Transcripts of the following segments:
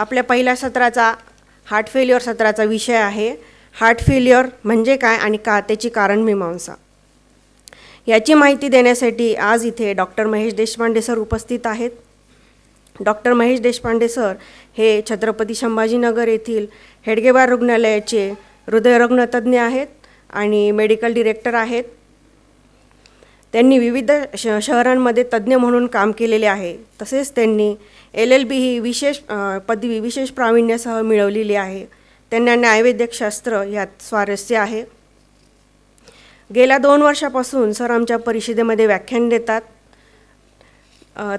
आपल्या पहिल्या सत्राचा हार्ट फेल्युअर सत्राचा विषय आहे हार्ट फेल्युअर म्हणजे काय आणि का, त्याची कारणमीमांसा. याची माहिती देण्यासाठी आज इथे डॉक्टर महेश देशपांडे सर उपस्थित आहेत. डॉक्टर महेश देशपांडे सर हे छत्रपती संभाजीनगर येथील हेडगेवार रुग्णालयाचे हृदयरोग तज्ज्ञ आहेत आणि मेडिकल डिरेक्टर आहेत. त्यांनी विविध शहरांमध्ये तज्ज्ञ म्हणून काम केलेले आहे. तसेच त्यांनी LLB ही विशेष पदवी विशेष प्रावीण्यासह मिळवलेली आहे. त्यांना न्यायवैद्यकशास्त्र यात स्वारस्य आहे. गेल्या 2 वर्षापासून सर आमच्या परिषदेमध्ये व्याख्यान देतात.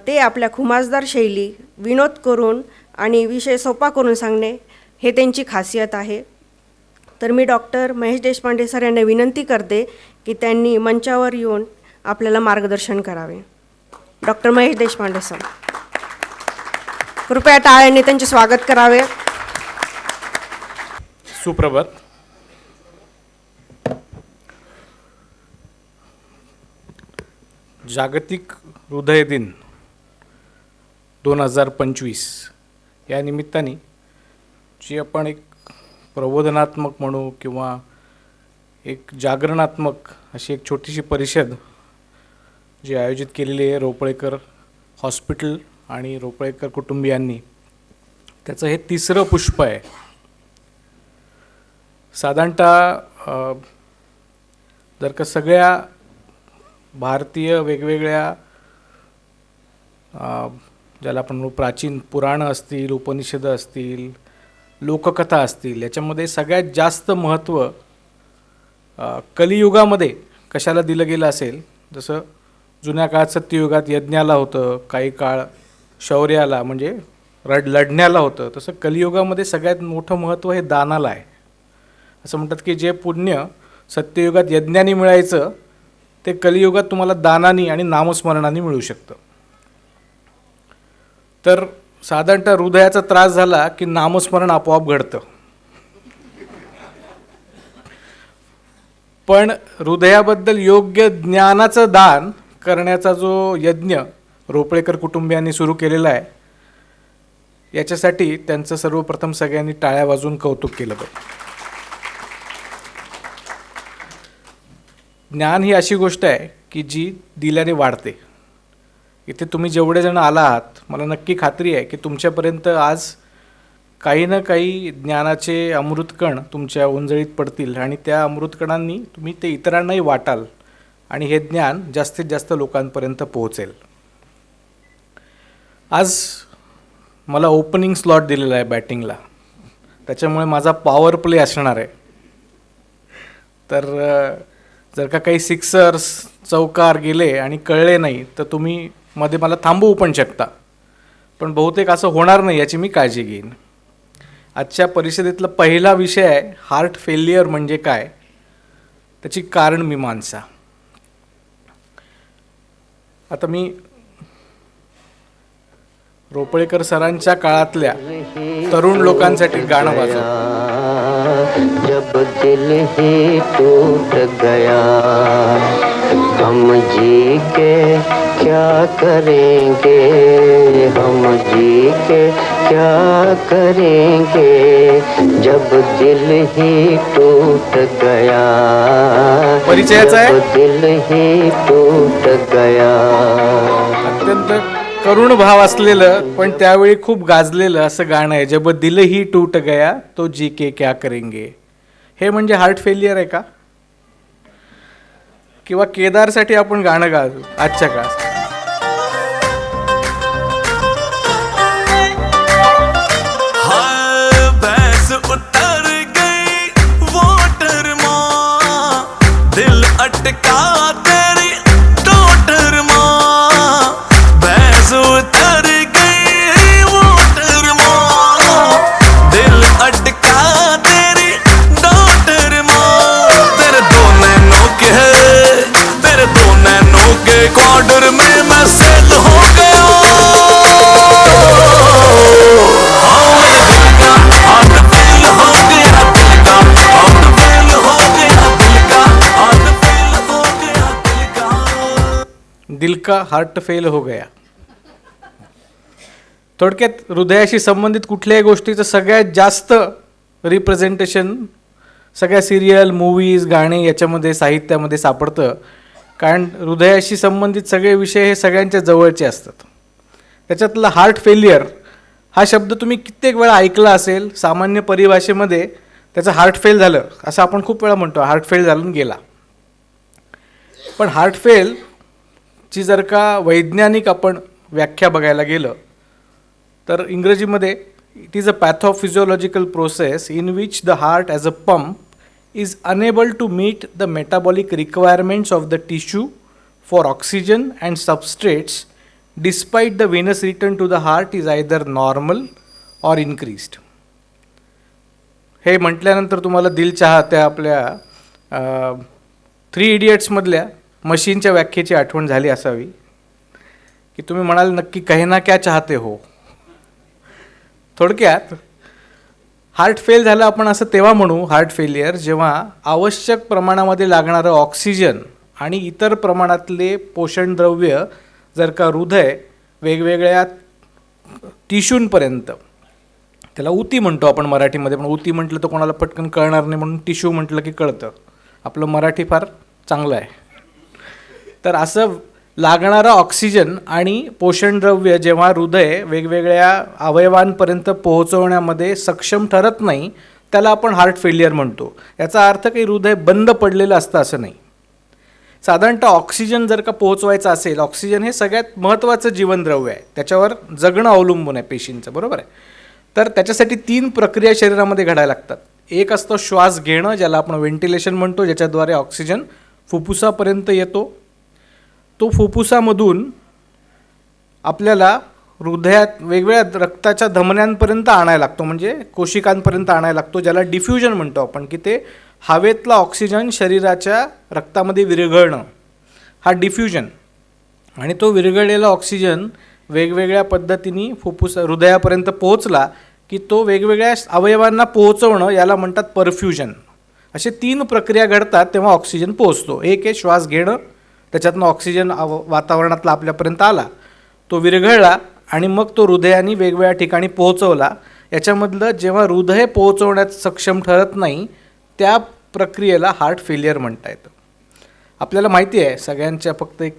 ते आपल्या खुमासदार शैली, विनोद करून आणि विषय सोपा करून सांगणे हे त्यांची खासियत आहे. तर मी डॉक्टर महेश देशपांडे सर यांना विनंती करते की त्यांनी मंचावर येऊन आपल्याला मार्गदर्शन करावे. डॉक्टर महेश देशपांडे सर, कृपया टाळ्यांनी त्यांचे स्वागत करावे. सुप्रभात. जागतिक हृदय दिन 2025 या निमित्ताने जी आपण एक प्रबोधनात्मक म्हणू किंवा एक जागरणात्मक अशी एक छोटीशी परिषद जी आयोजित केलेली आहे रोपळेकर हॉस्पिटल आणि रोपळेकर कुटुंबियांनी, त्याचं हे 3रं पुष्प आहे. साधारणतः जर का सगळ्या भारतीय वेगवेगळ्या ज्याला आपण म्हणू प्राचीन पुराणं असतील, उपनिषदं असतील, लोककथा असतील, याच्यामध्ये सगळ्यात जास्त महत्त्व कलियुगामध्ये कशाला दिलं गेलं असेल, जसं जुन्या काळात सत्ययुगात यज्ञाला होतं, काही काळ शौर्याला म्हणजे लढण्याला होतं, तसं कलियुगामध्ये सगळ्यात मोठं महत्त्व हे दानाला आहे. असं म्हणतात की जे पुण्य सत्ययुगात यज्ञाने मिळायचं ते कलियुगात तुम्हाला दानानी आणि नामस्मरणाने मिळू शकतं. तर साधारणतः हृदयाचा त्रास झाला की नामस्मरण आपोआप घडतं. पण हृदयाबद्दल योग्य ज्ञानाचं दान करण्याचा जो यज्ञ रोपळेकर कुटुंबियांनी सुरू केलेला आहे, याच्यासाठी त्यांचं सर्वप्रथम सगळ्यांनी टाळ्या वाजवून कौतुक केलं पाहिजे. ज्ञान ही अशी गोष्ट आहे की जी दिल्याने वाढते. इथे तुम्ही जेवढे जण आला आहात, मला नक्की खात्री आहे की तुमच्यापर्यंत आज काही ना काही ज्ञानाचे अमृतकण तुमच्या ओंजळीत पडतील आणि त्या अमृतकणांनी तुम्ही ते इतरांनाही वाटाल आणि हे ज्ञान जास्तीत जास्त लोकांपर्यंत पोहोचेल. आज मला ओपनिंग स्लॉट दिलेला आहे बॅटिंगला, त्याच्यामुळे माझा पॉवर प्ले असणार आहे. तर जर का काही सिक्सर्स चौकार गेले आणि कळले नाही तर तुम्ही मध्ये मला थांबवू पण शकता, पण बहुतेक असं होणार नाही याची मी काळजी घेईन. आजच्या परिषदेतला पहिला विषय आहे हार्ट फेल्युअर म्हणजे काय, त्याची कारणमीमांसा. आता मी रोपळेकर सरांच्या काळातल्या तरुण लोकांसाठी गाणं वाजवतो. जब दिल ही टूट गया हम जी के क्या करेंगे, हम जी के क्या करेंगे जब दिल ही टूट गया, परिचयाचा आहे. जब दिल ही टूट गया. अत्यंत करुण भाव असलेलं पण त्यावेळी खूप गाजलेलं असं गाणं आहे, जब दिल ही टूट गया तो जी के क्या करेंगे. हे म्हणजे हार्ट फेल्युअर आहे का? किंवा केदारसाठी आपण गाणं गाजू आजच्या काळात. दिल का हार्ट फेल हो गया. थोडक्यात हृदयाशी संबंधित कुठल्याही गोष्टीचं सगळ्यात जास्त रिप्रेझेंटेशन सगळ्या सिरियल, मूवीज, गाणे याच्यामध्ये, साहित्यामध्ये सापडतं. कारण हृदयाशी संबंधित सगळे विषय हे सगळ्यांच्या जवळचे असतात. त्याच्यातला हार्ट फेल्युअर हा शब्द तुम्ही कित्येक वेळा ऐकला असेल. सामान्य परिभाषेमध्ये त्याचं हार्ट फेल झालं असं आपण खूप वेळा म्हणतो, हार्ट फेल झालं गेला. पण हार्ट फेलची जर का वैज्ञानिक आपण व्याख्या बघायला गेलं तर इंग्रजीमध्ये it is a pathophysiological process in which the heart as a pump is unable to meet the metabolic requirements of the tissue for oxygen and substrates despite the venous return to the heart is either normal or increased. हे म्हटल्यानंतर तुम्हाला दिल चाहा त्या आपल्या 3 इडियट्समधल्या मशीनच्या व्याख्येची आठवण झाली असावी की तुम्ही म्हणाल नक्की कहना क्या चाहते हो. थोडक्यात हार्ट फेल झालं आपण असं तेव्हा म्हणू, हार्ट फेलियर, जेव्हा आवश्यक प्रमाणामध्ये लागणारं ऑक्सिजन आणि इतर प्रमाणातले पोषणद्रव्य जर का हृदय वेगवेगळ्या टिश्यूंपर्यंत, त्याला ऊती म्हणतो आपण मराठीमध्ये, पण ऊती म्हटलं तर कोणाला पटकन कळणार नाही म्हणून टिश्यू म्हटलं की कळतं. आपलं मराठी फार चांगलं आहे. तर असं लागणारा ऑक्सिजन आणि पोषणद्रव्य जेव्हा हृदय वेगवेगळ्या अवयवांपर्यंत पोहोचवण्यामध्ये सक्षम ठरत नाही त्याला आपण हार्ट फेल्युअर म्हणतो. याचा अर्थ काही हृदय बंद पडलेलं असतं असं नाही. साधारणतः ऑक्सिजन जर का पोहोचवायचं असेल, ऑक्सिजन हे सगळ्यात महत्त्वाचं जीवनद्रव्य आहे, त्याच्यावर जगणं अवलंबून आहे पेशींचं, बरोबर आहे. तर त्याच्यासाठी 3 प्रक्रिया शरीरामध्ये घडायला लागतात. एक असतं श्वास घेणं, ज्याला आपण व्हेंटिलेशन म्हणतो, ज्याच्याद्वारे ऑक्सिजन फुफ्फुसापर्यंत येतो. तो फुफ्फुसामधून आपल्याला हृदयात वेगवेगळ्या रक्ताच्या धमन्यांपर्यंत आणायला लागतो, म्हणजे कोशिकांपर्यंत आणायला लागतो, ज्याला डिफ्युजन म्हणतो आपण, की ते हवेतला ऑक्सिजन शरीराच्या रक्तामध्ये विरघळणं, हा डिफ्युजन. आणि तो विरघळलेला ऑक्सिजन वेगवेगळ्या पद्धतीने हृदयापर्यंत पोहोचला की तो वेगवेगळ्या अवयवांना पोहोचवणं, याला म्हणतात परफ्युजन. असे 3 प्रक्रिया घडतात तेव्हा ऑक्सिजन पोहोचतो. एक आहे श्वास घेणं, त्याच्यातनं ऑक्सिजन वातावरणातला आपल्यापर्यंत आला, तो विरघळला आणि मग तो हृदयाने वेगवेगळ्या ठिकाणी पोहोचवला. याच्यामधलं जेव्हा हृदय पोहोचवण्यात सक्षम ठरत नाही त्या प्रक्रियेला हार्ट फेल्युअर म्हणता येतं. आपल्याला माहिती आहे, सगळ्यांच्या फक्त एक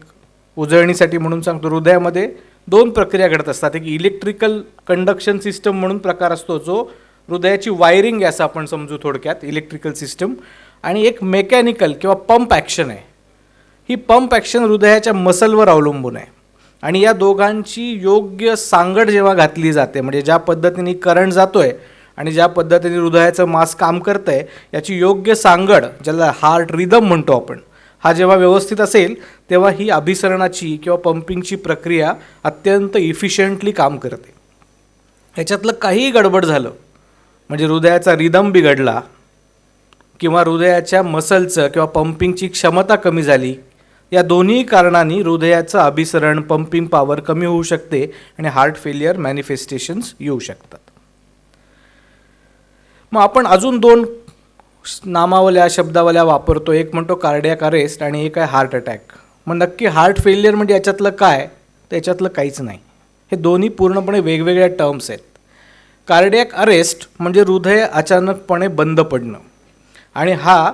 उजळणीसाठी म्हणून सांगतो, हृदयामध्ये 2 प्रक्रिया घडत असतात. एक इलेक्ट्रिकल कंडक्शन सिस्टम म्हणून प्रकार असतो, जो हृदयाची वायरिंग आहे असं आपण समजू थोडक्यात, इलेक्ट्रिकल सिस्टम. आणि एक मेकॅनिकल किंवा पंप ॲक्शन आहे. ही पंप ॲक्शन हृदयाच्या मसलवर अवलंबून आहे. आणि या दोघांची योग्य सांगड जेव्हा घातली जाते, म्हणजे ज्या पद्धतीने करंट जातो आहे आणि ज्या पद्धतीने हृदयाचं मास काम करतं आहे, याची योग्य सांगड, ज्याला हार्ट रिदम म्हणतो आपण, हा जेव्हा व्यवस्थित असेल तेव्हा ही अभिसरणाची किंवा पंपिंगची प्रक्रिया अत्यंत इफिशियंटली काम करते. ह्याच्यातलं काहीही गडबड झालं, म्हणजे हृदयाचा रिदम बिघडला किंवा हृदयाच्या मसलचं किंवा पंपिंगची क्षमता कमी झाली, या दोन्ही कारणांनी हृदयाचं अभिसरण, पंपिंग पॉवर कमी होऊ शकते आणि हार्ट फेल्युअर मॅनिफेस्टेशन्स येऊ शकतात. मग आपण अजून 2 नामावल्या, शब्दावल्या वापरतो. एक म्हणतो कार्डियाक अरेस्ट आणि एक आहे हार्ट अटॅक. मग नक्की हार्ट फेल्युअर म्हणजे याच्यातलं काय? तर याच्यातलं काहीच नाही. हे दोन्ही पूर्णपणे वेगवेगळ्या टर्म्स आहेत. कार्डियाक अरेस्ट म्हणजे हृदय अचानकपणे बंद पडणं, आणि हा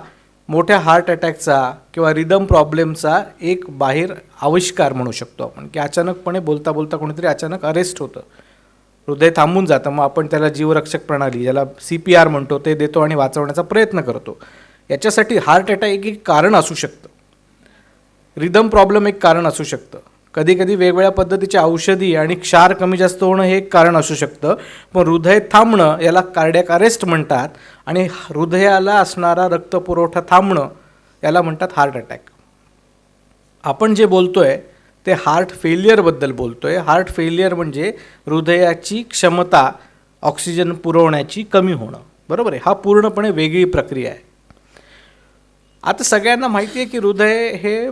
मोठ्या हार्ट अटॅकचा किंवा रिदम प्रॉब्लेमचा एक बाहेर आविष्कार म्हणू शकतो आपण, की अचानकपणे बोलता बोलता कोणीतरी अचानक अरेस्ट होतं, हृदय थांबून जातं. मग आपण त्याला जीवरक्षक प्रणाली, ज्याला CPR म्हणतो, ते देतो आणि वाचवण्याचा प्रयत्न करतो. याच्यासाठी हार्ट अटॅक एक कारण असू शकतं, रिदम प्रॉब्लेम एक कारण असू शकतं, कधी कधी वेगवेगळ्या पद्धतीची औषधी आणि क्षार कमी जास्त होणं हे एक कारण असू शकतं. पण हृदय थांबणं याला कार्डियाक अरेस्ट म्हणतात, आणि हृदयाला असणारा रक्तपुरवठा थांबणं याला म्हणतात हार्ट अटॅक. आपण जे बोलतोय ते हार्ट फेल्युअरबद्दल बोलतोय. हार्ट फेल्युअर म्हणजे हृदयाची क्षमता ऑक्सिजन पुरवण्याची कमी होणं, बरोबर आहे. हा पूर्णपणे वेगळी प्रक्रिया आहे. आता सगळ्यांना माहिती आहे की हृदय हे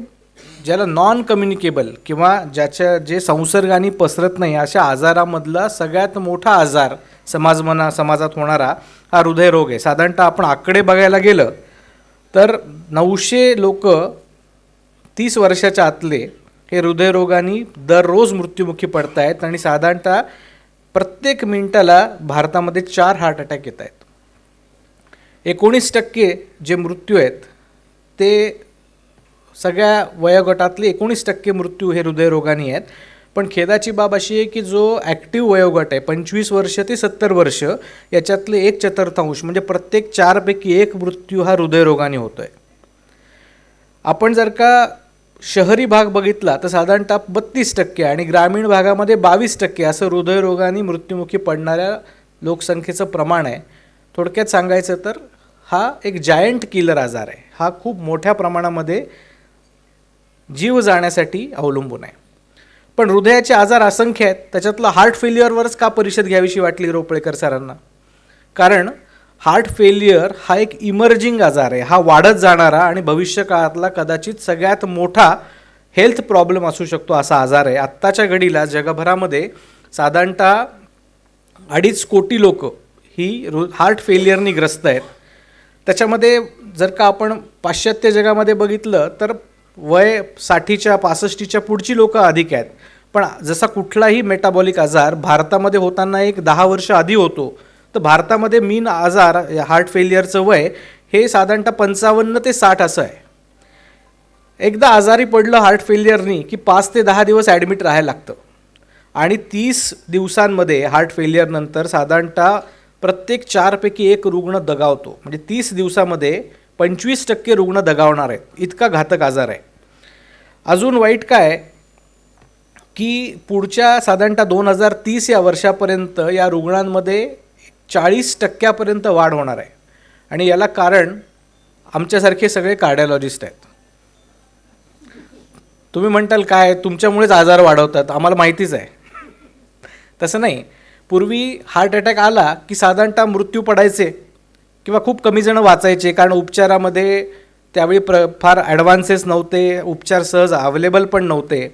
ज्याला नॉन कम्युनिकेबल किंवा जे संसर्गाने पसरत नाही अशा आजारामधला सगळ्यात मोठा आजार समाजात होणारा हा हृदयरोग आहे. साधारणतः आपण आकडे बघायला गेलं तर 900 लोक 30 वर्षाच्या आतले हे हृदयरोगाने दररोज मृत्युमुखी पडत आहेत, आणि साधारणतः प्रत्येक मिनिटाला भारतामध्ये 4 हार्ट अटॅक येत आहेत. 19% जे मृत्यू आहेत ते सगळ्या वयोगटातले 19% मृत्यू हे हृदयरोगाने आहेत. पण खेदाची बाब अशी आहे की जो ॲक्टिव्ह वयोगट आहे 25 वर्ष ते 70 वर्ष, याच्यातले 1/4 म्हणजे प्रत्येक 4 पैकी 1 मृत्यू हा हृदयरोगाने होतो आहे. आपण जर का शहरी भाग बघितला तर साधारणतः 32% आणि ग्रामीण भागामध्ये 22% असं हृदयरोगाने मृत्युमुखी पडणाऱ्या लोकसंख्येचं प्रमाण आहे. थोडक्यात सांगायचं तर हा एक जायंट किलर आजार आहे. हा खूप मोठ्या प्रमाणामध्ये जीव जाण्यासाठी अवलंबून आहे. पण हृदयाचे आजार असंख्य आहेत. त्याच्यातलं हार्ट फेल्युअरवरच का परिषद घ्यावीशी वाटली रोपळेकर सरांना? कारण हार्ट फेल्युअर हा एक इमर्जिंग आजार आहे. हा वाढत जाणारा आणि भविष्य काळातला कदाचित सगळ्यात मोठा हेल्थ प्रॉब्लेम असू शकतो असा आजार आहे. आत्ताच्या घडीला जगभरामध्ये साधारणतः 2.5 कोटी लोक ही हार्ट फेल्युअरनी ग्रस्त आहेत. त्याच्यामध्ये जर का आपण पाश्चात्य जगामध्ये बघितलं तर वय 60च्या 65च्या पुढची लोकं अधिक आहेत. पण जसा कुठलाही मेटाबॉलिक आजार भारतामध्ये होताना एक 10 वर्ष आधी होतो, तर भारतामध्ये मीन आजार हार्ट फेल्युअरचं वय हे साधारणतः 55 ते 60 असं आहे. एकदा आजारी पडलं हार्ट फेल्युअरनी की 5 ते 10 दिवस ॲडमिट राहायला लागतं. आणि 30 दिवसांमध्ये हार्ट फेल्युअरनंतर साधारणतः प्रत्येक 4 पैकी 1 रुग्ण दगावतो. म्हणजे 30 दिवसामध्ये 25% रुग्ण दगावणार आहेत. इतका घातक आजार आहे. अजून वाईट काय की पुढच्या साधारणतः 2030 या वर्षापर्यंत या रुग्णांमध्ये 40% वाढ होणार आहे. आणि याला कारण आमच्यासारखे सगळे कार्डिओलॉजिस्ट आहेत. तुम्ही म्हणताल काय तुमच्यामुळेच आजार वाढवतात, आम्हाला माहितीच आहे. तसं नाही. पूर्वी हार्ट अटॅक आला की साधारणतः मृत्यू पडायचे किंवा खूप कमी जण वाचायचे, कारण उपचारामध्ये त्यावेळी फार ॲडव्हान्सेस नव्हते, उपचार सहज अवेलेबल पण नव्हते.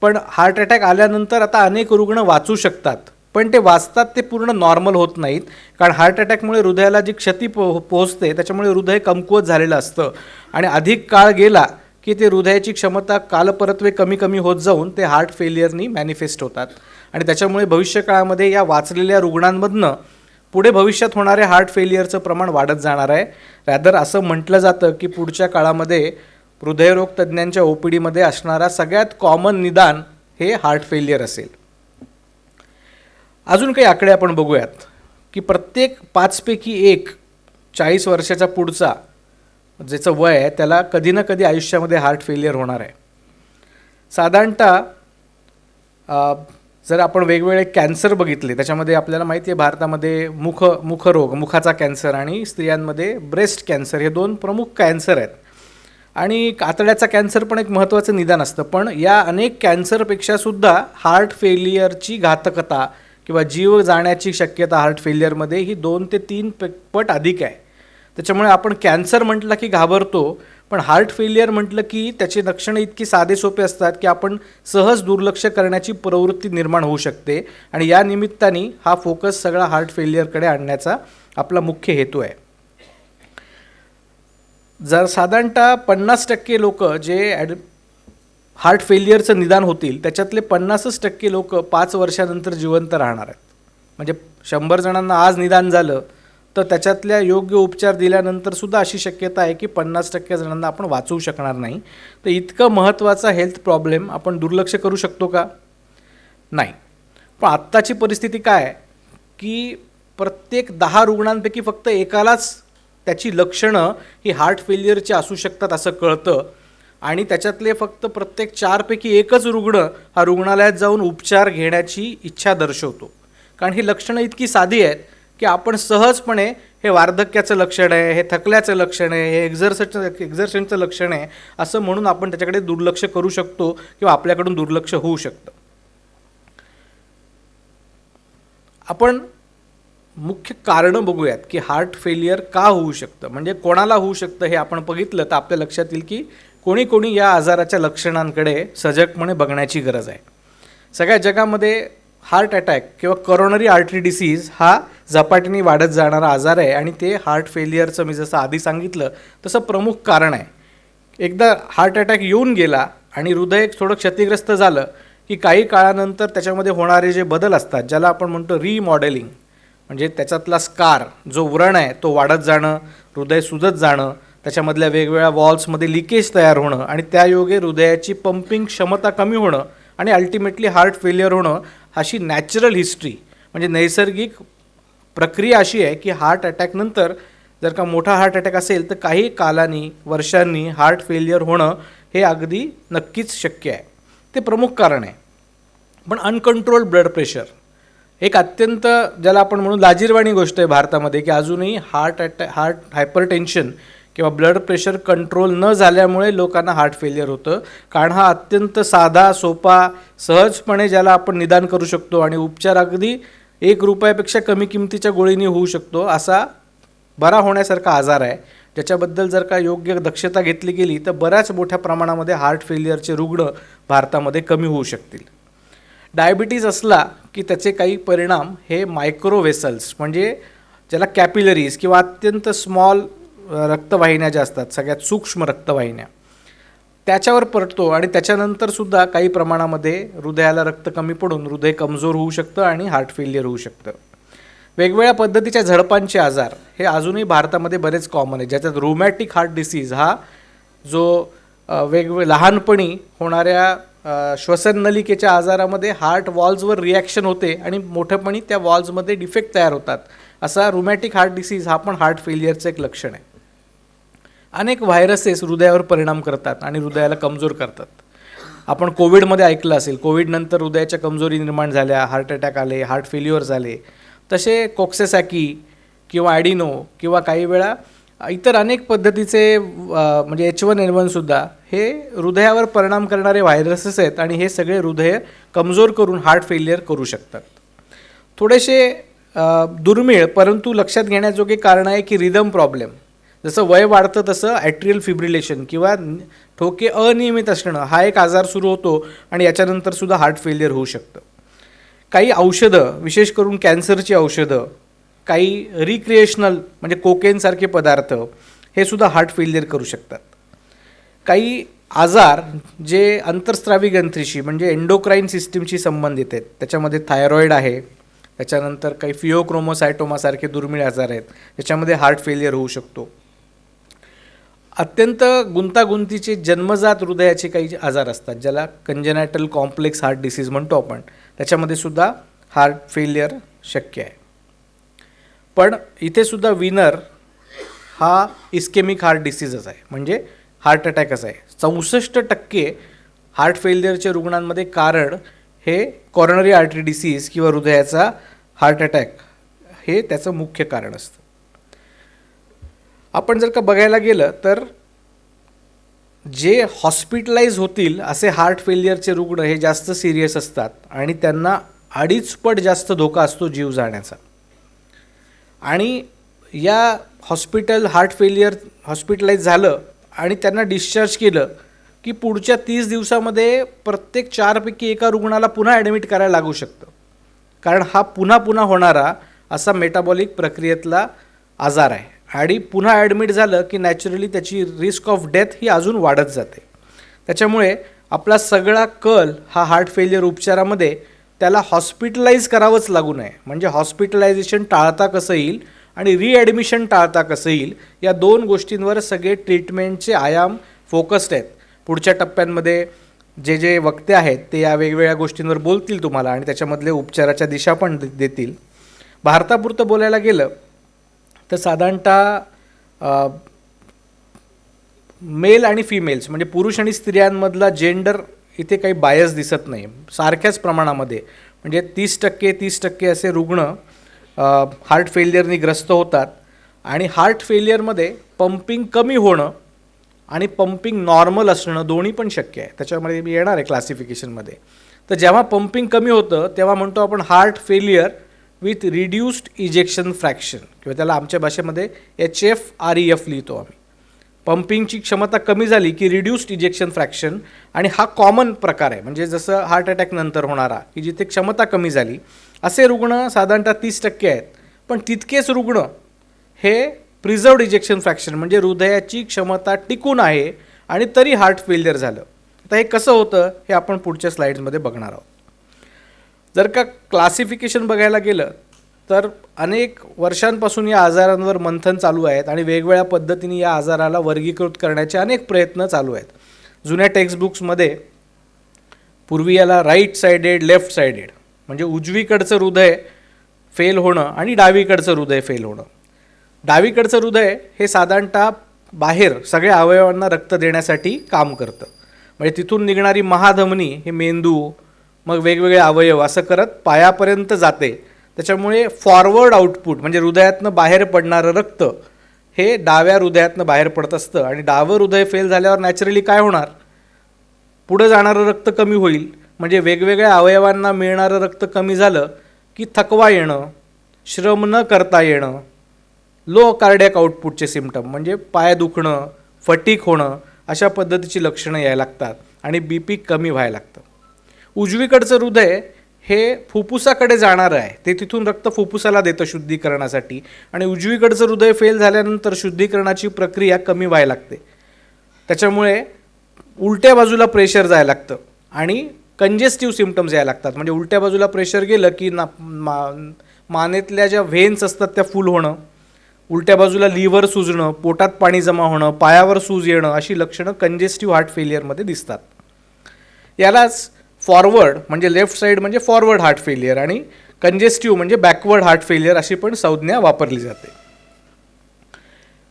पण हार्ट अटॅक आल्यानंतर आता अनेक रुग्ण वाचू शकतात. पण ते वाचतात ते पूर्ण नॉर्मल होत नाहीत, कारण हार्ट अटॅकमुळे हृदयाला जी क्षती पोहोचते त्याच्यामुळे हृदय कमकुवत झालेलं असतं. आणि अधिक काळ गेला की ते हृदयाची क्षमता कालपरत्वे कमी कमी होत जाऊन ते हार्ट फेल्युअरनी मॅनिफेस्ट होतात. आणि त्याच्यामुळे भविष्यकाळामध्ये या वाचलेल्या रुग्णांमधनं पुढे भविष्यात होणाऱ्या हार्ट फेल्युअरचं प्रमाण वाढत जाणार आहे. रॅदर असं म्हटलं जातं की पुढच्या काळामध्ये हृदयरोग तज्ज्ञांच्या OPDमध्ये असणारा सगळ्यात कॉमन निदान हे हार्ट फेल्युअर असेल. अजून काही आकडे आपण बघूयात की प्रत्येक 5 पैकी 1 40 वर्षाचा पुढचा ज्याचं वय आहे त्याला कधी ना कधी आयुष्यामध्ये हार्ट फेल्युअर होणार आहे. साधारणतः जर आपण वेगवेगळे कॅन्सर बघितले त्याच्यामध्ये आपल्याला माहिती आहे भारतामध्ये मुखरोग, मुखाचा कॅन्सर आणि स्त्रियांमध्ये ब्रेस्ट कॅन्सर हे 2 प्रमुख कॅन्सर आहेत. आणि आतड्याचा कॅन्सर पण एक महत्त्वाचं निदान असतं. पण या अनेक कॅन्सरपेक्षासुद्धा हार्ट फेल्युअरची घातकता किंवा जीव जाण्याची शक्यता हार्ट फेल्युअरमध्ये ही 2 ते 3 पट अधिक आहे. त्याच्यामुळे आपण कॅन्सर म्हटलं की घाबरतो, पण हार्ट फेल्युअर म्हटलं की त्याची लक्षणं इतकी साधे सोपे असतात की आपण सहज दुर्लक्ष करण्याची प्रवृत्ती निर्माण होऊ शकते. आणि या निमित्ताने हा फोकस सगळा हार्ट फेल्युअरकडे आणण्याचा आपला मुख्य हेतू आहे. जर साधारणतः 50% लोक जे हार्ट फेल्युअरचं निदान होतील त्याच्यातले 50% लोक 5 वर्षानंतर जिवंत राहणार आहेत. म्हणजे 100 जणांना आज निदान झालं तर त्याच्यातल्या योग्य उपचार दिल्यानंतर सुद्धा अशी शक्यता आहे की 50% जणांना आपण वाचवू शकणार नाही. तर इतकं महत्त्वाचा हेल्थ प्रॉब्लेम आपण दुर्लक्ष करू शकतो का? नाही. पण आत्ताची परिस्थिती काय की प्रत्येक 10 रुग्णांपैकी फक्त एकालाच त्याची लक्षणं ही हार्ट फेल्युअरची असू शकतात असं कळतं. आणि त्याच्यातले फक्त प्रत्येक 4 पैकी 1च रुग्ण हा रुग्णालयात जाऊन उपचार घेण्याची इच्छा दर्शवतो. कारण ही लक्षणं इतकी साधी आहेत की आपण सहजपणे हे वार्धक्याचं लक्षण आहे, हे थकल्याचं लक्षण आहे, हे एक्झर्शनचं लक्षण आहे असं म्हणून आपण त्याच्याकडे दुर्लक्ष करू शकतो किंवा आपल्याकडून दुर्लक्ष होऊ शकतं. आपण मुख्य कारणं बघूयात की हार्ट फेल्युअर का होऊ शकतं, म्हणजे कोणाला होऊ शकतं हे आपण बघितलं तर आपल्या लक्षात येईल की कोणी कोणी या आजाराच्या लक्षणांकडे सजगपणे बघण्याची गरज आहे. सगळ्या जगामध्ये हार्ट अटॅक किंवा करोनरी आर्टरी डिसीज हा झपाट्याने वाढत जाणारा आजार आहे आणि ते हार्ट फेल्युअरचं मी जसं आधी सांगितलं तसं प्रमुख कारण आहे. एकदा हार्ट अटॅक येऊन गेला आणि हृदय थोडं क्षतिग्रस्त झालं की काही काळानंतर त्याच्यामध्ये होणारे जे बदल असतात, ज्याला आपण म्हणतो रिमॉडेलिंग, म्हणजे त्याच्यातला स्कार जो व्रण आहे तो वाढत जाणं, हृदय सुजत जाणं, त्याच्यामधल्या वेगवेगळ्या वॉल्समध्ये लिकेज तयार होणं आणि त्यायोगे हृदयाची पंपिंग क्षमता कमी होणं आणि अल्टिमेटली हार्ट फेल्युअर होणं, अशी नॅचरल हिस्ट्री म्हणजे नैसर्गिक प्रक्रिया अशी आहे की हार्ट अटॅकनंतर जर का मोठा हार्ट अटॅक असेल तर काही कालांनी वर्षांनी हार्ट फेल्युअर होणं हे अगदी नक्कीच शक्य आहे. ते प्रमुख कारण आहे. पण अनकंट्रोल्ड ब्लड प्रेशर एक अत्यंत ज्याला आपण म्हणून लाजिरवाणी गोष्ट आहे भारतामध्ये, की अजूनही हार्ट हायपरटेन्शन किंवा ब्लड प्रेशर कंट्रोल न झाल्यामुळे लोकांना हार्ट फेल्युअर होतं. कारण हा अत्यंत साधा सोपा सहजपणे ज्याला आपण निदान करू शकतो आणि उपचार अगदी ₹1पेक्षा कमी किमतीच्या गोळीने होऊ शकतो असा बरा होण्यासारखा आजार आहे, ज्याच्याबद्दल जर का योग्य दक्षता घेतली गेली तर बऱ्याच मोठ्या प्रमाणामध्ये हार्ट फेल्युअरचे रुग्ण भारतामध्ये कमी होऊ शकतील. डायबिटीज असला की त्याचे काही परिणाम हे मायक्रो वेसल्स म्हणजे ज्याला कॅपिलरीज किंवा अत्यंत स्मॉल रक्तवाहिन्या ज्या असतात, सगळ्यात सूक्ष्म रक्तवाहिन्या, त्याच्यावर पडतो आणि त्याच्यानंतरसुद्धा काही प्रमाणामध्ये हृदयाला रक्त कमी पडून हृदय कमजोर होऊ शकतं आणि हार्ट फेल्युअर होऊ शकतं. वेगवेगळ्या पद्धतीच्या झडपांचे आजार हे अजूनही भारतामध्ये बरेच कॉमन आहे, ज्याच्यात रुमॅटिक हार्ट डिसीज हा जो लहानपणी होणाऱ्या श्वसन नलिकेच्या आजारामध्ये हार्ट वॉल्सवर रिॲक्शन होते आणि मोठेपणी त्या वॉल्समध्ये डिफेक्ट तयार होतात, असा रुमॅटिक हार्ट डिसीज हा पण हार्ट फेल्युअरचं एक लक्षण आहे. अनेक व्हायरसेस हृदयावर परिणाम करतात आणि हृदयाला कमजोर करतात. आपण कोविडमध्ये ऐकलं असेल, कोविडनंतर हृदयाच्या कमजोरी निर्माण झाल्या, हार्ट अटॅक आले, हार्ट फेल्युअर झाले. तसे कोक्सेसॅकी किंवा ॲडिनो किंवा काही वेळा इतर अनेक पद्धतीचे म्हणजे H1N1सुद्धा हे हृदयावर परिणाम करणारे व्हायरसेस आहेत आणि हे सगळे हृदय कमजोर करून हार्ट फेल्युअर करू शकतात. थोडेसे दुर्मिळ परंतु लक्षात घेण्याजोगे कारण आहे की रिदम प्रॉब्लेम, जसं वय वाढतं तसं ॲट्रियल फिब्रिलेशन किंवा ठोके अनियमित असणं हा एक आजार सुरू होतो आणि याच्यानंतरसुद्धा हार्ट फेल्युअर होऊ शकतं. काही औषधं, विशेष करून कॅन्सरची औषधं, काही रिक्रिएशनल म्हणजे कोकेनसारखे पदार्थ हे सुद्धा हार्ट फेल्युअर करू शकतात. काही आजार जे अंतर्स्रावी ग्रंथीशी म्हणजे एंडोक्राईन सिस्टीमशी संबंधित आहेत, त्याच्यामध्ये थायरॉईड आहे, त्याच्यानंतर काही फिओक्रोमोसायटोमासारखे दुर्मिळ आजार आहेत, त्याच्यामध्ये हार्ट फेल्युअर होऊ शकतो. अत्यंत गुंतागुंतीचे जन्मजात हृदयाचे काही आजार असतात, ज्याला कंजेनायटल कॉम्प्लेक्स हार्ट डिसीज म्हणतो आपण, त्याच्यामध्ये सुद्धा हार्ट फेल्युअर शक्य आहे. पण इथे सुद्धा विनर हा इस्केमिक हार्ट डिसीजच आहे, म्हणजे हार्ट अटॅकच आहे. 64% हार्ट फेल्युअरच्या रुग्णांमध्ये कारण हे कॉरोनरी आर्टरी डिसीज किंवा हृदयाचा हार्ट अटॅक हे त्याचं मुख्य कारण असतं. आपण जर का बघायला गेलं तर जे हॉस्पिटलाइज होतील असे हार्ट फेल्युअरचे रुग्ण हे जास्त सिरियस असतात आणि त्यांना 2.5 पट जास्त धोका असतो जीव जाण्याचा. आणि या हॉस्पिटलाइज झालं आणि त्यांना डिस्चार्ज केलं की पुढच्या 30 दिवसामध्ये प्रत्येक 4 पैकी एका रुग्णाला पुन्हा ॲडमिट करायला लागू शकतं, कारण हा पुन्हा पुन्हा होणारा असा मेटाबॉलिक प्रक्रियेतला आजार आहे. आणि पुन्हा ॲडमिट झालं की नॅचरली त्याची रिस्क ऑफ डेथ ही अजून वाढत जाते. त्याच्यामुळे आपला सगळा कल हा हार्ट फेल्युअर उपचारामध्ये त्याला हॉस्पिटलाइज करावंच लागू नये, म्हणजे हॉस्पिटलायझेशन टाळता कसं येईल आणि रिॲडमिशन टाळता कसं येईल, या 2 गोष्टींवर सगळे ट्रीटमेंटचे आयाम फोकस्ड आहेत. पुढच्या टप्प्यांमध्ये जे वक्ते आहेत ते या वेगवेगळ्या गोष्टींवर बोलतील तुम्हाला आणि त्याच्यामधले उपचाराच्या दिशा पण देतील. भारतापुरतं बोलायला गेलं तर साधारणतः मेल आणि फिमेल्स म्हणजे पुरुष आणि स्त्रियांमधला जेंडर इथे काही बायस दिसत नाही, सारख्याच प्रमाणामध्ये म्हणजे 30% असे रुग्ण हार्ट फेल्युअरनी ग्रस्त होतात. आणि हार्ट फेल्युअरमध्ये पंपिंग कमी होणं आणि पंपिंग नॉर्मल असणं दोन्ही पण शक्य आहे. त्याच्यामध्ये मी येणार आहे क्लासिफिकेशनमध्ये. तर जेव्हा पंपिंग कमी होतं तेव्हा म्हणतो आपण heart failure with reduced ejection fraction किंवा त्याला आमच्या भाषेमध्ये HFrEF लिहितो आम्ही. पंपिंगची क्षमता कमी झाली की रिड्यूस्ड इजेक्शन फ्रॅक्शन, आणि हा कॉमन प्रकार आहे म्हणजे जसं हार्ट अटॅक नंतर होणारा की जिथे क्षमता कमी झाली असे रुग्ण साधारणतः 30% आहेत. पण तितकेच रुग्ण हे प्रिझर्वड इजेक्शन फ्रॅक्शन म्हणजे हृदयाची क्षमता टिकून आहे आणि तरी हार्ट फेल्युअर झालं आता हे कसं होतं हे आपण पुढच्या स्लाईड्समध्ये बघणार आहोत. जर का क्लासिफिकेशन बघायला गेलं तर अनेक वर्षांपासून या आजारांवर मंथन चालू आहेत आणि वेगवेगळ्या पद्धतीने या आजाराला वर्गीकृत करण्याचे अनेक प्रयत्न चालू आहेत. जुन्या टेक्स्टबुक्समध्ये पूर्वी याला राईट सायडेड लेफ्ट सायडेड म्हणजे उजवीकडचं हृदय फेल होणं आणि डावीकडचं हृदय फेल होणं. डावीकडचं हृदय हे साधारणतः बाहेर सगळ्या अवयवांना रक्त देण्यासाठी काम करतं. म्हणजे तिथून निघणारी महाधमनी हे मेंदू मग वेगवेगळे अवयव असं करत पायापर्यंत जाते. त्याच्यामुळे फॉरवर्ड आउटपुट म्हणजे हृदयातनं बाहेर पडणारं रक्त हे डाव्या हृदयातनं बाहेर पडत असतं आणि डावं हृदय फेल झाल्यावर नॅचरली काय होणार, पुढं जाणारं रक्त कमी होईल. म्हणजे वेगवेगळ्या अवयवांना मिळणारं रक्त कमी झालं की थकवा येणं, श्रम न करता येणं, लो कार्डियक आउटपुटचे सिम्पटम म्हणजे पाय दुखणं, फटीक होणं अशा पद्धतीची लक्षणं यायला लागतात आणि बी पी कमी व्हायला लागतं. उजवीकडचं हृदय हे फुफ्फुसाकडे जाणारं आहे, ते तिथून रक्त फुफ्फुसाला देतं शुद्धीकरणासाठी आणि उजवीकडचं हृदय फेल झाल्यानंतर शुद्धीकरणाची प्रक्रिया कमी व्हायला लागते. त्याच्यामुळे उलट्या बाजूला प्रेशर जायला लागतं आणि कंजेस्टिव्ह सिम्पटम्स यायला लागतात. म्हणजे उलट्या बाजूला प्रेशर गेलं की मानेतल्या ज्या व्हेन्स असतात त्या फुल होणं, उलट्या बाजूला लिव्हर सुजणं, पोटात पाणी जमा होणं, पायावर सूज येणं अशी लक्षणं कंजेस्टिव्ह हार्ट फेलियरमध्ये दिसतात. यालाच फॉरवर्ड म्हणजे लेफ्ट साईड म्हणजे फॉरवर्ड हार्ट फेलियर आणि कंजेस्टिव्ह म्हणजे बॅकवर्ड हार्ट फेलियर अशी पण संज्ञा वापरली जाते.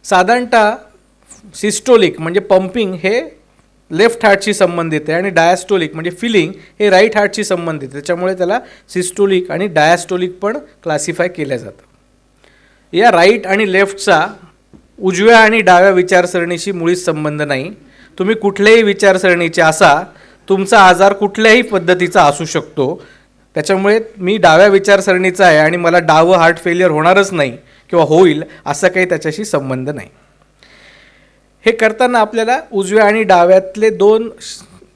साधारणतः सिस्टोलिक म्हणजे पंपिंग हे लेफ्ट हार्टशी संबंधित आहे आणि डायस्टोलिक म्हणजे फिलिंग हे राईट हार्टशी संबंधित आहे. त्याच्यामुळे त्याला सिस्टोलिक आणि डायस्टोलिक पण क्लासिफाय केलं जातं. या राईट आणि लेफ्टचा उजव्या आणि डाव्या विचारसरणीशी मुळीच संबंध नाही. तुम्ही कुठल्याही विचारसरणीचे असा, तुमचा आजार कुठल्याही पद्धतीचा असू शकतो. त्याच्यामुळे मी डाव्या विचारसरणीचा आहे आणि मला डावं हार्ट फेलियर होणारच नाही किंवा होईल असं काही त्याच्याशी संबंध नाही. हे करताना आपल्याला उजव्या आणि डाव्यातले दोन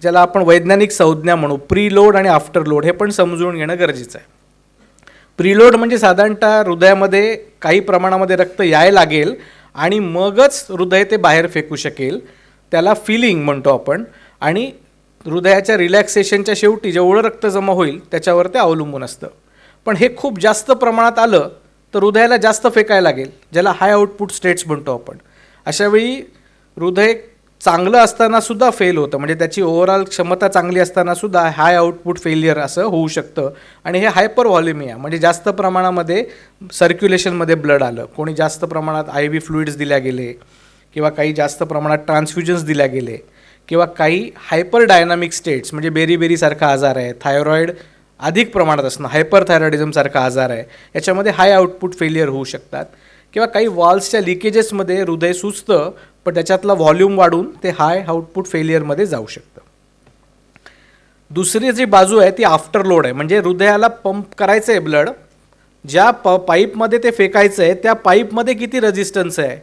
ज्याला आपण वैज्ञानिक संज्ञा म्हणू, प्रीलोड आणि आफ्टर लोड, हे पण समजून घेणं गरजेचं आहे. प्रीलोड म्हणजे साधारणतः हृदयामध्ये काही प्रमाणामध्ये रक्त यायला लागेल आणि मगच हृदय ते बाहेर फेकू शकेल, त्याला फिलिंग म्हणतो आपण. आणि हृदयाच्या रिलॅक्सेशनच्या शेवटी जेवढं रक्त जमा होईल त्याच्यावर ते अवलंबून असतं. पण हे खूप जास्त प्रमाणात आलं तर हृदयाला जास्त फेकायला लागेल, ज्याला हाय आउटपुट स्टेट्स म्हणतो आपण. अशावेळी हृदय चांगलं असतानासुद्धा फेल होतं, म्हणजे त्याची ओव्हरऑल क्षमता चांगली असतानासुद्धा हाय आउटपुट फेलियर असं होऊ शकतं. आणि हे हायपर व्हॉल्युमिया म्हणजे जास्त प्रमाणामध्ये सर्क्युलेशनमध्ये ब्लड आलं, कोणी जास्त प्रमाणात आय व्ही फ्लुइड्स दिल्या गेले किंवा काही जास्त प्रमाणात ट्रान्सफ्युजन्स दिल्या गेले किंवा काही हायपर डायनामिक स्टेट्स म्हणजे बेरीबेरीसारखा आजार आहे, थायरॉईड अधिक प्रमाणात असणं, हायपरथायरॉइडिझमसारखा आजार आहे, याच्यामध्ये हाय आउटपुट फेलियर होऊ शकतात. किंवा काही वॉल्सच्या लिकेजेसमध्ये हृदय सुचतं पण त्याच्यातला व्हॉल्यूम वाढून ते हाय आउटपुट फेलियरमध्ये जाऊ शकतं. दुसरी जी बाजू आहे ती आफ्टर लोड आहे. म्हणजे हृदयाला पंप करायचं आहे ब्लड, ज्या पाईपमध्ये ते फेकायचं आहे त्या पाईपमध्ये किती रेझिस्टन्स आहे,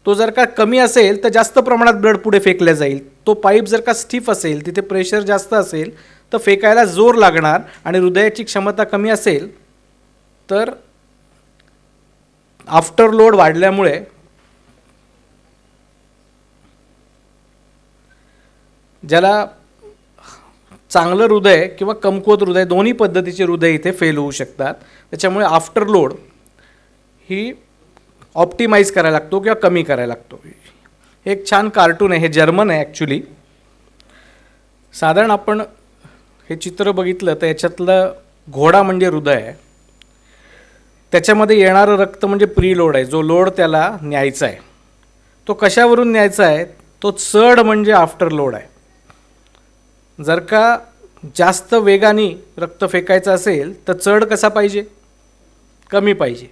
तो जर का कमी असेल तर जास्त प्रमाणात ब्लड पुढे फेकल्या जाईल. तो पाईप जर का स्टिफ असेल, तिथे प्रेशर जास्त असेल तर फेकायला जोर लागणार आणि हृदयाची क्षमता कमी असेल तर आफ्टर लोड वाढल्यामुळे ज्याला चांगलं हृदय किंवा कमकुवत हृदय दोन्ही पद्धतीचे हृदय इथे फेल होऊ शकतात. त्याच्यामुळे आफ्टर लोड ही ऑप्टिमाइज करायला लागतो किंवा कमी करायला लागतो. एक छान कार्टून आहे, हे जर्मन आहे ॲक्च्युली. साधारण आपण हे चित्र बघितलं तर याच्यातलं घोडा म्हणजे हृदय आहे, त्याच्यामध्ये येणारं रक्त म्हणजे प्रीलोड आहे, जो लोड त्याला न्यायचा आहे. तो कशावरून न्यायचा आहे, तो चढ म्हणजे आफ्टर लोड आहे. जर का जास्त वेगाने रक्त फेकायचं असेल तर चढ कसा पाहिजे, कमी पाहिजे.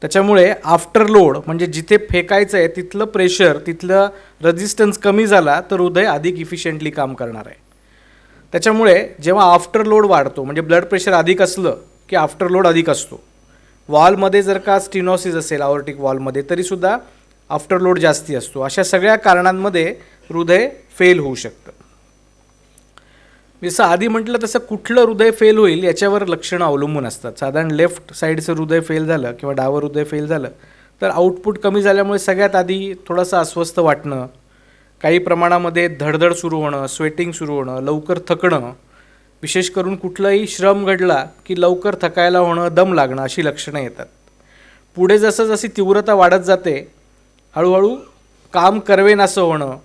त्याच्यामुळे आफ्टर लोड म्हणजे जिथे फेकायचं आहे तिथलं प्रेशर, तिथलं रेझिस्टन्स कमी झाला तर हृदय अधिक इफिशियंटली काम करणार आहे. त्याच्यामुळे जेव्हा आफ्टर लोड वाढतो म्हणजे ब्लड प्रेशर अधिक असलं की आफ्टर लोड अधिक असतो. वॉलमध्ये जर का स्टिनोसिस असेल आऑर्टिक वॉलमध्ये तरीसुद्धा आफ्टर लोड जास्ती असतो. अशा सगळ्या कारणांमध्ये हृदय फेल होऊ शकतं. जसं आधी म्हटलं तसं कुठलं हृदय फेल होईल याच्यावर लक्षणं अवलंबून असतात. साधारण लेफ्ट साईडचं हृदय फेल झालं किंवा डावं हृदय फेल झालं तर आउटपुट कमी झाल्यामुळे सगळ्यात आधी थोडंसं अस्वस्थ वाटणं, काही प्रमाणामध्ये धडधड सुरू होणं, स्वेटिंग सुरू होणं, लवकर थकणं, विशेष करून कुठलाही श्रम घडला की लवकर थकायला होणं, दम लागणं अशी लक्षणं येतात. पुढे जसं जशी तीव्रता वाढत जाते हळूहळू काम करवेनासं होणं,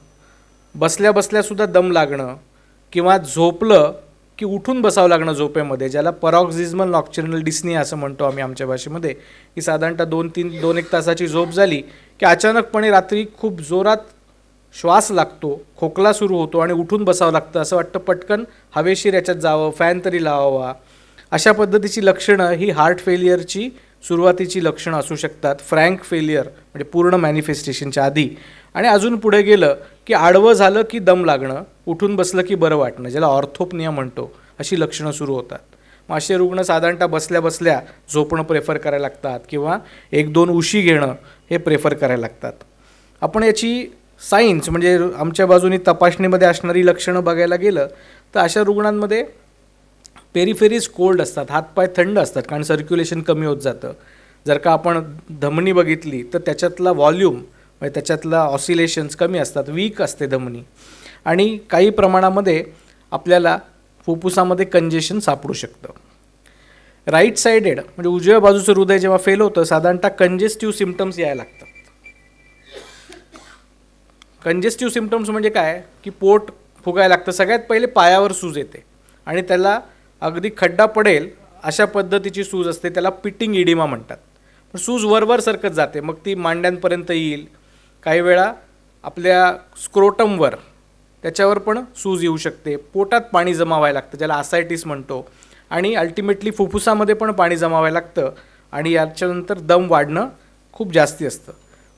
बसल्या बसल्यासुद्धा दम लागणं किंवा झोपलं की उठून बसावं लागणं झोपेमध्ये, ज्याला पॅरोक्सिस्मल नॉक्टर्नल डिस्निया असं म्हणतो आम्ही आमच्या भाषेमध्ये, की साधारणतः 2-1 तासाची झोप झाली की अचानकपणे रात्री खूप जोरात श्वास लागतो, खोकला सुरू होतो आणि उठून बसावं लागतं, असं वाटतं पटकन हवेशीर याच्यात जावं, फॅन तरी लावावा. अशा पद्धतीची लक्षणं ही हार्ट फेलियरची सुरुवातीची लक्षणं असू शकतात, फ्रँक फेलियर म्हणजे पूर्ण मॅनिफेस्टेशनच्या आधी. आणि अजून पुढे गेलं की आडवं झालं की दम लागणं, उठून बसलं की बरं वाटणं, ज्याला ऑर्थोपनिया म्हणतो, अशी लक्षणं सुरू होतात. मग असे रुग्ण साधारणतः बसल्या बसल्या झोपणं प्रेफर करायला लागतात किंवा 1-2 उशी घेणं हे प्रेफर करायला लागतात. आपण याची सायन्स म्हणजे आमच्या बाजूनी तपासणीमध्ये असणारी लक्षणं बघायला गेलं तर अशा रुग्णांमध्ये पेरिफेरीज कोल्ड असतात, हातपाय थंड असतात कारण सर्क्युलेशन कमी होत जातं. जर का आपण धमनी बघितली तर त्याच्यातला व्हॉल्यूम म्हणजे त्याच्यातला ऑसिलेशन्स कमी असतात, वीक असते धमनी. आणि काही प्रमाणामध्ये आपल्याला फुफ्फुसामध्ये कंजेशन सापडू शकतं. राईट सायडेड म्हणजे उजव्या बाजूचं हृदय जेव्हा फेल होतं साधारणतः कंजेस्टिव्ह सिम्पटम्स यायला लागतात. कंजेस्टिव्ह सिम्पटम्स म्हणजे काय की पोट फुगायला लागतं, सगळ्यात पहिले पायावर सूज येते आणि त्याला अगदी खड्डा पडेल अशा पद्धतीची सूज असते, त्याला पिटिंग इडिमा म्हणतात. पण सूज वरवर सरकत जाते, मग ती मांड्यांपर्यंत येईल, काही वेळा आपल्या स्क्रोटमवर त्याच्यावर पण सूज येऊ शकते, पोटात पाणी जमा व्हायला लागतं ज्याला आसायटिस म्हणतो, आणि अल्टिमेटली फुफ्फुसामध्ये पण पाणी जमा व्हायला लागतं आणि याच्यानंतर दम वाढणं खूप जास्ती असतं.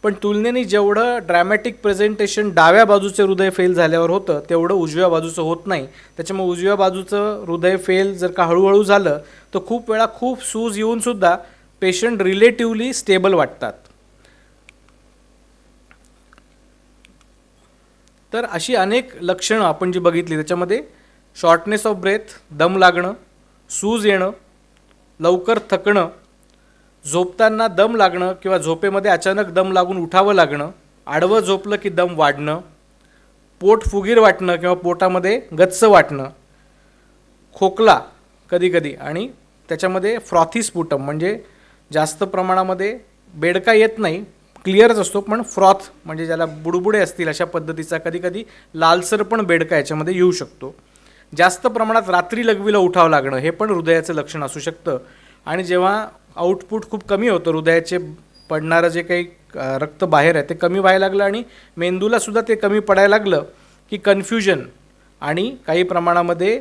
पण तुलनेने जेवढं ड्रॅमॅटिक प्रेझेंटेशन डाव्या बाजूचे हृदय फेल झाल्यावर होतं तेवढं उजव्या बाजूचं होत नाही. त्याच्यामुळे उजव्या बाजूचं हृदय फेल जर का हळूहळू झालं तर खूप वेळा खूप सूज येऊनसुद्धा पेशंट रिलेटिव्हली स्टेबल वाटतात. तर अशी अनेक लक्षणं आपण जी बघितली त्याच्यामध्ये शॉर्टनेस ऑफ ब्रेथ, दम लागणं, सूज येणं, लवकर थकणं, झोपताना दम लागणं किंवा झोपेमध्ये अचानक दम लागून उठावं लागणं, आडवं झोपलं की दम वाढणं, पोट फुगीर वाटणं किंवा पोटामध्ये गच्च वाटणं, खोकला कधीकधी, आणि त्याच्यामध्ये फ्रॉथी स्पुटम म्हणजे जास्त प्रमाणामध्ये बेडका येत नाही, क्लिअरच असतो, पण फ्रॉथ म्हणजे ज्याला बुडबुडे असतील अशा पद्धतीचा कधीकधी लालसर पण बेडका याच्यामध्ये येऊ शकतो. जास्त प्रमाणात रात्री लघवीला उठावं लागणं हे पण हृदयाचं लक्षण असू शकतं. आणि जेव्हा आउटपुट खूप कमी होतं, हृदयाचे पडणारं जे काही रक्त बाहेर आहे ते कमी व्हायला लागलं आणि मेंदूलासुद्धा ते कमी पडायला लागलं की कन्फ्युजन आणि काही प्रमाणामध्ये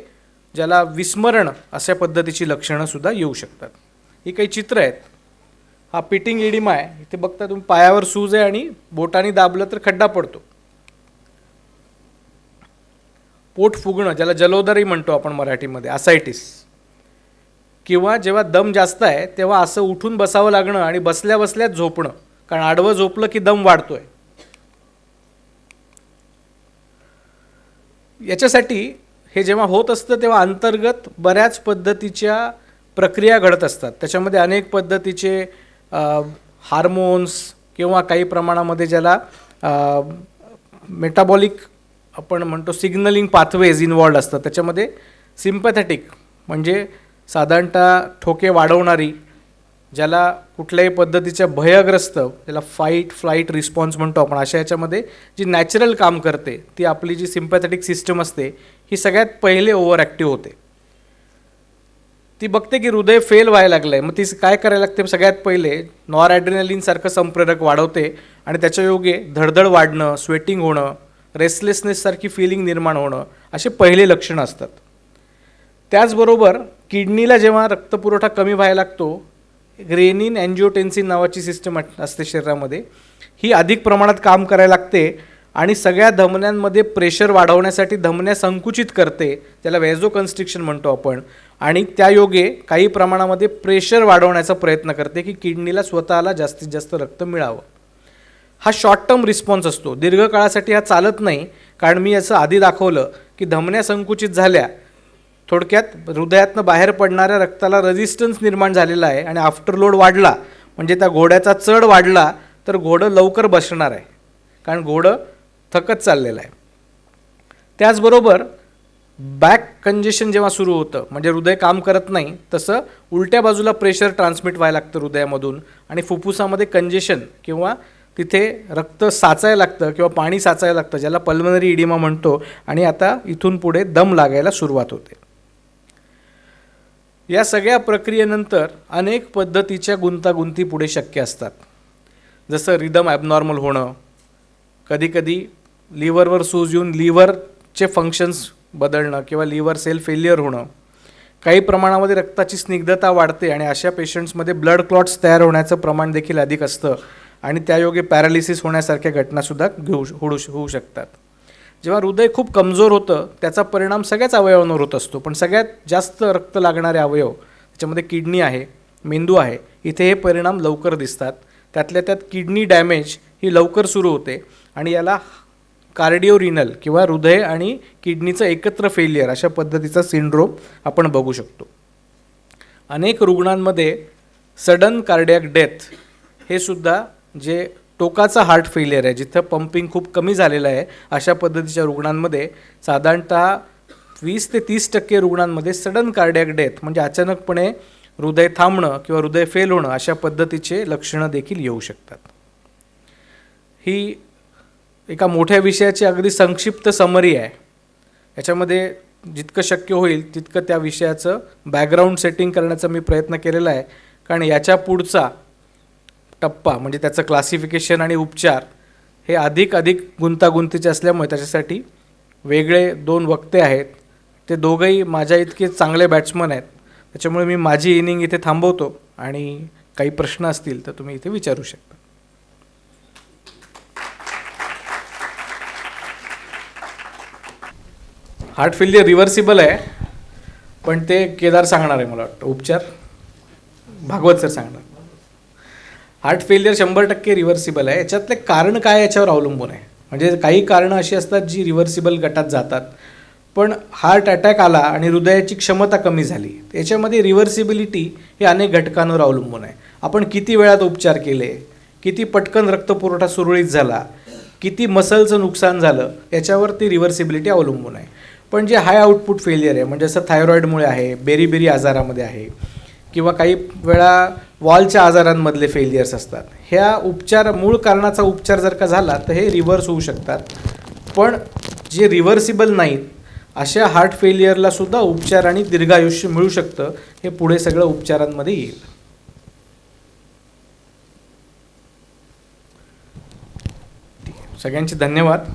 ज्याला विस्मरण अशा पद्धतीची लक्षणंसुद्धा येऊ शकतात. ही काही चित्र आहेत. हा पिटिंग इडिमा आहे, इथे बघता तुम्ही पायावर सूज आहे आणि बोटाने दाबलं तर खड्डा पडतो. पोट फुगणं ज्याला जलोदरी म्हणतो आपण मराठीमध्ये, आसायटिस, किंवा जेव्हा दम जास्त आहे तेव्हा असं उठून बसावं लागणं आणि बसल्या बसल्याच झोपणं, कारण आडवं झोपलं की दम वाढतोय. याच्यासाठी हे जेव्हा होत असतं तेव्हा अंतर्गत बऱ्याच पद्धतीच्या प्रक्रिया घडत असतात. त्याच्यामध्ये अनेक पद्धतीचे हार्मोन्स किंवा काही प्रमाणामध्ये ज्याला मेटाबॉलिक आपण म्हणतो सिग्नलिंग पाथवेज इन्वॉल्ड असतात. त्याच्यामध्ये सिम्पॅथेटिक म्हणजे साधारणतः ठोके वाढवणारी, ज्याला कुठल्याही पद्धतीच्या भयग्रस्त, ज्याला फाईट फ्लाईट रिस्पॉन्स म्हणतो आपण, अशा याच्यामध्ये जी नॅचरल काम करते ती आपली जी सिम्पॅथेटिक सिस्टम असते ही सगळ्यात पहिले ओव्हर ॲक्टिव्ह होते. ती बघते की हृदय फेल व्हायला लागलं आहे, मग ती काय करायला लागते, सगळ्यात पहिले नॉर ॲड्रेनालिनसारखं संप्रेरक वाढवते आणि त्याच्या योगे धडधड वाढणं, स्वेटिंग होणं, रेस्टलेसनेससारखी फिलिंग निर्माण होणं असे पहिले लक्षणं असतात. त्याचबरोबर किडनीला जेव्हा रक्तपुरवठा कमी व्हायला लागतो, रेनिन अँजिओटेन्सिन नावाची सिस्टम असते शरीरामध्ये, ही अधिक प्रमाणात काम करायला लागते आणि सगळ्या धमन्यांमध्ये प्रेशर वाढवण्यासाठी धमन्या संकुचित करते, त्याला व्हॅझो कन्स्ट्रिक्शन म्हणतो आपण, आणि त्या योगे काही प्रमाणामध्ये प्रेशर वाढवण्याचा प्रयत्न करते की किडनीला स्वतःला जास्तीत जास्त रक्त मिळावं. हा शॉर्ट टर्म रिस्पॉन्स असतो, दीर्घकाळासाठी हा चालत नाही, कारण मी याचं आधी दाखवलं की धमन्या संकुचित झाल्या, थोडक्यात हृदयातनं बाहेर पडणाऱ्या रक्ताला रेझिस्टन्स निर्माण झालेला आहे आणि आफ्टरलोड वाढला म्हणजे त्या घोड्याचा चढ वाढला तर घोडं लवकर बसणार आहे, कारण घोडं थकत चाललेला आहे. त्याचबरोबर बॅक कंजेशन जेव्हा सुरू होतं, म्हणजे हृदय काम करत नाही, तसं उलट्या बाजूला प्रेशर ट्रान्समिट व्हायला लागतं हृदयामधून आणि फुफ्फुसामध्ये कंजेशन किंवा तिथे रक्त साचायला लागतं किंवा पाणी साचायला लागतं, ज्याला पल्मनरी इडिमा म्हणतो, आणि आता इथून पुढे दम लागायला सुरुवात होते. या सगळ्या प्रक्रियेनंतर अनेक पद्धतीच्या गुंतागुंती पुढे शक्य असतात, जसं रिदम ॲबनॉर्मल होणं, कधीकधी लिव्हरवर सूज येऊन लिव्हरचे फंक्शन्स बदलणं किंवा लिव्हर सेल फेल्युअर होणं, काही प्रमाणामध्ये रक्ताची स्निग्धता वाढते आणि अशा पेशंट्समध्ये ब्लड क्लॉट्स तयार होण्याचं प्रमाण देखील अधिक असतं आणि त्यायोगे पॅरालिसिस होण्यासारख्या घटनासुद्धा होऊ शकतात. जेव्हा हृदय खूप कमजोर होतं त्याचा परिणाम सगळ्याच अवयवांवर होत असतो, पण सगळ्यात जास्त रक्त लागणारे अवयव त्याच्यामध्ये किडनी आहे, मेंदू आहे, इथे हे परिणाम लवकर दिसतात. त्यातल्या त्यात किडनी डॅमेज ही लवकर सुरू होते आणि याला कार्डिओरिनल किंवा हृदय आणि किडनीचं एकत्र फेलियर अशा पद्धतीचा सिंड्रोम आपण बघू शकतो. अनेक रुग्णांमध्ये सडन कार्डिॲक डेथ हे सुद्धा जे टोकाचा हार्ट फेलियर आहे, जिथं पंपिंग खूप कमी झालेलं आहे, अशा पद्धतीच्या रुग्णांमध्ये साधारणतः 20 ते 30% रुग्णांमध्ये सडन कार्डिॲक डेथ म्हणजे अचानकपणे हृदय थांबणं किंवा हृदय फेल होणं अशा पद्धतीचे लक्षणं देखील येऊ शकतात. ही एका मोठ्या विषयाची अगदी संक्षिप्त समरी आहे. याच्यामध्ये जितकं शक्य होईल तितकं त्या विषयाचं बॅकग्राऊंड सेटिंग करण्याचा मी प्रयत्न केलेला आहे, कारण याच्या पुढचा टप्पा म्हणजे त्याचं क्लासिफिकेशन आणि उपचार हे अधिक गुंतागुंतीचे असल्यामुळे त्याच्यासाठी वेगळे 2 वक्ते आहेत. ते दोघंही माझ्या इतके चांगले बॅट्समन आहेत, त्याच्यामुळे मी माझी इनिंग इथे थांबवतो आणि काही प्रश्न असतील तर तुम्ही इथे विचारू शकता. हार्ट फेल्युअर रिव्हर्सिबल आहे, पण ते केदार सांगणार आहे मला वाटतं. उपचार भागवत सर सांगणार. हार्ट फेल्युअर 100% रिव्हर्सिबल आहे. याच्यातले कारण काय याच्यावर अवलंबून आहे. म्हणजे काही कारणं अशी असतात जी रिव्हर्सिबल गटात जातात, पण हार्ट अटॅक आला आणि हृदयाची क्षमता कमी झाली, याच्यामध्ये रिव्हर्सिबिलिटी हे अनेक घटकांवर अवलंबून आहे. आपण किती वेळात उपचार केले, किती पटकन रक्तपुरवठा सुरळीत झाला, किती मसलचं नुकसान झालं, याच्यावर ती रिव्हर्सिबिलिटी अवलंबून आहे. पण जे हाय आउटपुट फेलियर आहे, म्हणजे असं थायरॉईडमुळे आहे, बेरीबेरी आजारामध्ये आहे, किंवा काही वेळा वॉलच्या आजारांमधले फेलियर्स असतात, ह्या उपचार मूळ कारणाचा उपचार जर का झाला तर हे रिव्हर्स होऊ शकतात. पण जे रिव्हर्सिबल नाहीत अशा हार्ट फेलियरला सुद्धा उपचार आणि दीर्घायुष्य मिळू शकतं. हे पुढे सगळं उपचारांमध्ये येईल. सगळ्यांचे धन्यवाद.